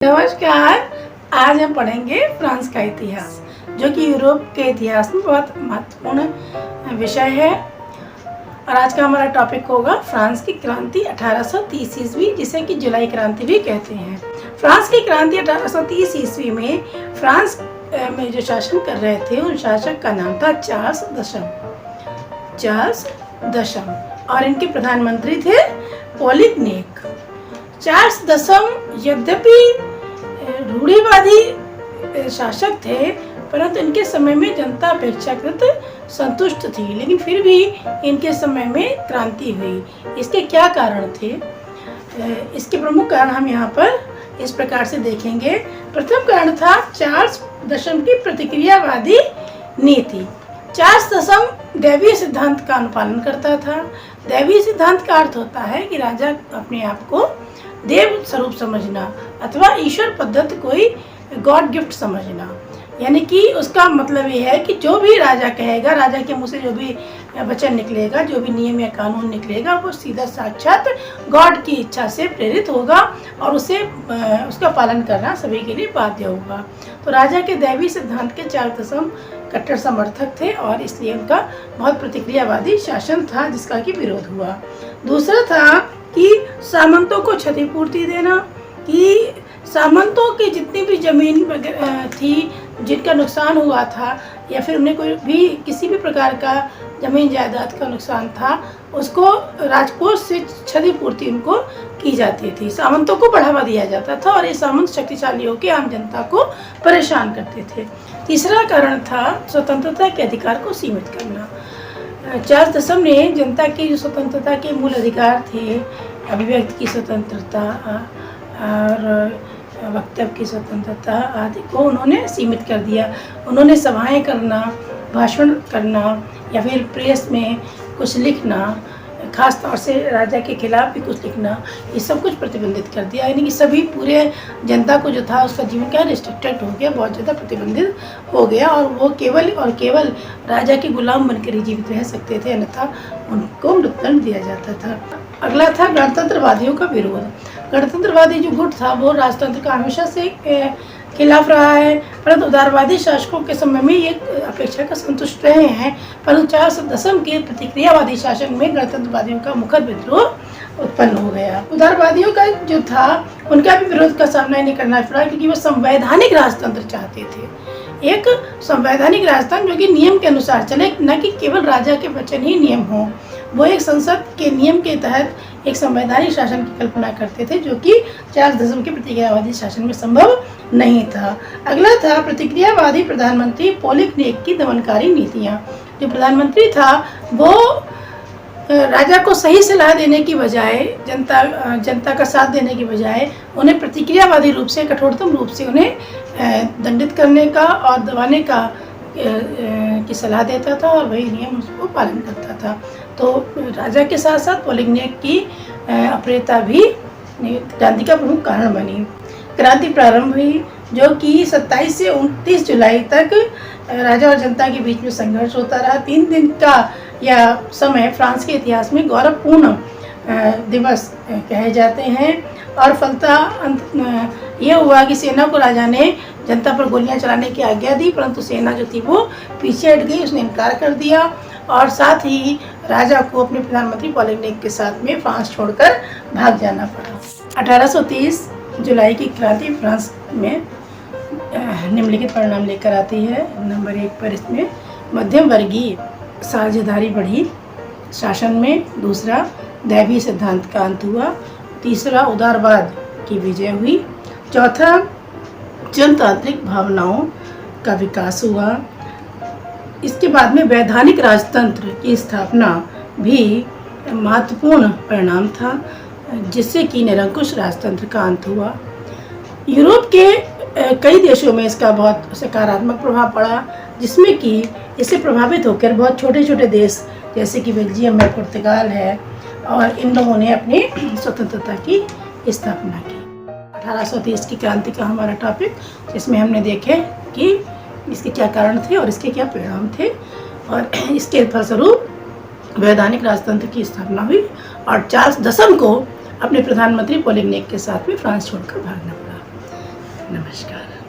नमस्कार। आज हम पढ़ेंगे फ्रांस का इतिहास, जो कि यूरोप के इतिहास में बहुत महत्वपूर्ण विषय है। और आज का हमारा टॉपिक होगा फ्रांस की क्रांति 1830 ईस्वी, जिसे कि जुलाई क्रांति भी कहते हैं। फ्रांस की क्रांति 1830 ईस्वी में फ्रांस में जो शासन कर रहे थे, उन शासक का नाम था चार्ल्स दशम, और इनके प्रधानमंत्री थे पोलिगनेक। चार्ल्स दशम यद्यपि रूढ़िवादी शासक थे, परंतु इनके समय में जनता अपेक्षाकृत संतुष्ट थी, लेकिन फिर भी इनके समय में क्रांति हुई। इसके क्या कारण थे? इसके प्रमुख कारण हम यहाँ पर इस प्रकार से देखेंगे। प्रथम कारण था चार्ल्स दशम की प्रतिक्रियावादी नीति। चार्ल्स दशम दैवीय सिद्धांत का अनुपालन करता था। दैवीय सिद्धांत का अर्थ होता है कि राजा अपने आप को देव स्वरूप समझना अथवा ईश्वर पद्धति कोई गॉड गिफ्ट समझना। यानी कि उसका मतलब ये है कि जो भी राजा कहेगा, राजा के मुंह से जो भी वचन निकलेगा, जो भी नियम या कानून निकलेगा, वो सीधा साक्षात गॉड की इच्छा से प्रेरित होगा और उसका पालन करना सभी के लिए बाध्य होगा। तो राजा के दैवीय सिद्धांत के चार्ल्स दशम कट्टर समर्थक थे और इसलिए उनका बहुत प्रतिक्रियावादी शासन था, जिसका कि विरोध हुआ। दूसरा था कि सामंतों को क्षतिपूर्ति देना, कि सामंतों की जितनी भी जमीन थी जिनका नुकसान हुआ था, या फिर उन्हें कोई भी किसी भी प्रकार का जमीन जायदाद का नुकसान था, उसको राजकोष से क्षतिपूर्ति उनको की जाती थी। सामंतों को बढ़ावा दिया जाता था और ये सामंत शक्तिशाली होकर आम जनता को परेशान करते थे। तीसरा कारण था स्वतंत्रता के अधिकार को सीमित करना। चार्ल्स दशम ने जनता की जो स्वतंत्रता के मूल अधिकार थे, अभिव्यक्ति की स्वतंत्रता और वक्तव्य की स्वतंत्रता आदि को उन्होंने सीमित कर दिया। उन्होंने सभाएं करना, भाषण करना या फिर प्रेस में कुछ लिखना, खास तौर से राजा के खिलाफ भी कुछ लिखना, ये सब कुछ प्रतिबंधित कर दिया। यानी कि सभी पूरे जनता को जो था उसका जीवन क्या रिस्ट्रिक्टेड हो गया, बहुत ज़्यादा प्रतिबंधित हो गया, और वो केवल और केवल राजा के गुलाम बनकर ही जीवित रह सकते थे, अन्यथा उनको मृत्युदंड दिया जाता था। अगला था गणतंत्रवादियों का विरोध। गणतंत्रवादी जो गुट था वो राजतंत्र का हमेशा से खिलाफ रहा है, परंतु उदारवादी शासकों के समय में ये अपेक्षा का संतुष्ट रहे हैं। परंतु चार्ल्स दशम के प्रतिक्रियावादी शासन में गणतंत्रवादियों का मुखर विद्रोह उत्पन्न हो गया। उदारवादियों का जो था उनका भी विरोध का सामना नहीं करना पड़ा, क्योंकि वो संवैधानिक राजतंत्र चाहते थे। एक संवैधानिक राजतंत्र जो कि नियम के अनुसार चले, न कि केवल राजा के वचन ही नियम हो। वो एक संसद के नियम के तहत एक संवैधानिक शासन की कल्पना करते थे, जो कि चार्ल्स दशम के प्रतिक्रियावादी शासन में संभव नहीं था। अगला था प्रतिक्रियावादी प्रधानमंत्री पोलिगनेक की दमनकारी नीतियाँ। जो प्रधानमंत्री था वो राजा को सही सलाह देने की बजाय, जनता का साथ देने की बजाय उन्हें प्रतिक्रियावादी रूप से, कठोरतम रूप से उन्हें दंडित करने का और दबाने का की सलाह देता था, और वही नियम उसको पालन करता था। तो राजा के साथ साथ पोलिगनेक की अप्रियता भी क्रांति का प्रमुख कारण बनी। क्रांति प्रारंभ हुई, जो कि 27 से 29 जुलाई तक राजा और जनता के बीच में संघर्ष होता रहा। 3 दिन का यह समय फ्रांस के इतिहास में गौरवपूर्ण दिवस कहे जाते हैं। और फलतः यह हुआ कि सेना को राजा ने जनता पर गोलियां चलाने की आज्ञा दी, परंतु सेना जो थी वो पीछे हट गई, उसने इनकार कर दिया, और साथ ही राजा को अपने प्रधानमंत्री पोलिगनेक के साथ में फ्रांस छोड़कर भाग जाना पड़ा। 1830 जुलाई की क्रांति फ्रांस में निम्नलिखित परिणाम लेकर आती है। नंबर 1 पर इसमें मध्यम वर्गीय साझेदारी बढ़ी शासन में। दूसरा, दैवीय सिद्धांत का अंत हुआ। तीसरा, उदारवाद की विजय हुई। चौथा, जनतांत्रिक भावनाओं का विकास हुआ। इसके बाद में वैधानिक राजतंत्र की स्थापना भी महत्वपूर्ण परिणाम था, जिससे कि निरंकुश राजतंत्र का अंत हुआ। यूरोप के कई देशों में इसका बहुत सकारात्मक प्रभाव पड़ा, जिसमें कि इससे प्रभावित होकर बहुत छोटे छोटे देश जैसे कि बेल्जियम है, पुर्तगाल है, और इन लोगों ने अपनी स्वतंत्रता की स्थापना की। 1830 की क्रांति का हमारा टॉपिक, जिसमें हमने देखे कि इसके क्या कारण थे और इसके क्या परिणाम थे, और इसके फलस्वरूप वैधानिक राजतंत्र की स्थापना हुई और चार्ल्स दशम को अपने प्रधानमंत्री पोलिगनेक के साथ में फ्रांस छोड़कर भागना पड़ा। नमस्कार।